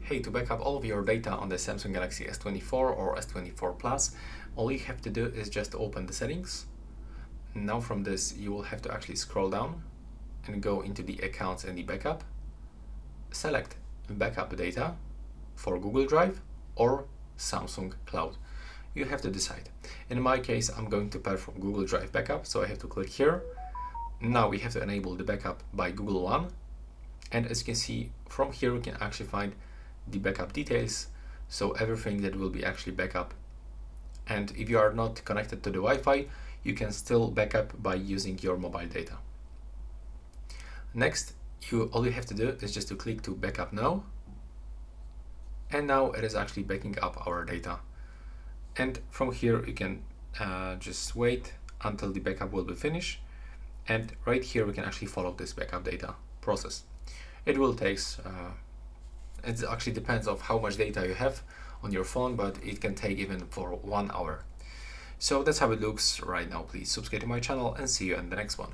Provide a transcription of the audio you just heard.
Hey, to back up all of your data on the Samsung Galaxy S24 or S24 Plus, all you have to do is just open the settings. Now from this, you will have to actually scroll down and go into the accounts and the backup. Select backup data for Google Drive or Samsung Cloud. You have to decide. In my case, I'm going to perform Google Drive backup, so I have to click here. Now we have to enable the backup by Google One. And as you can see, from here we can actually find the backup details, so everything that will be actually backup. And if you are not connected to the Wi-Fi, you can still backup by using your mobile data. Next, all you have to do is just to click to backup now, and now it is actually backing up our data. And from here you can just wait until the backup will be finished, and right here we can actually follow this backup data process. It will take it actually depends on how much data you have on your phone, but it can take even for 1 hour. So that's how it looks right now. Please subscribe to my channel and see you in the next one.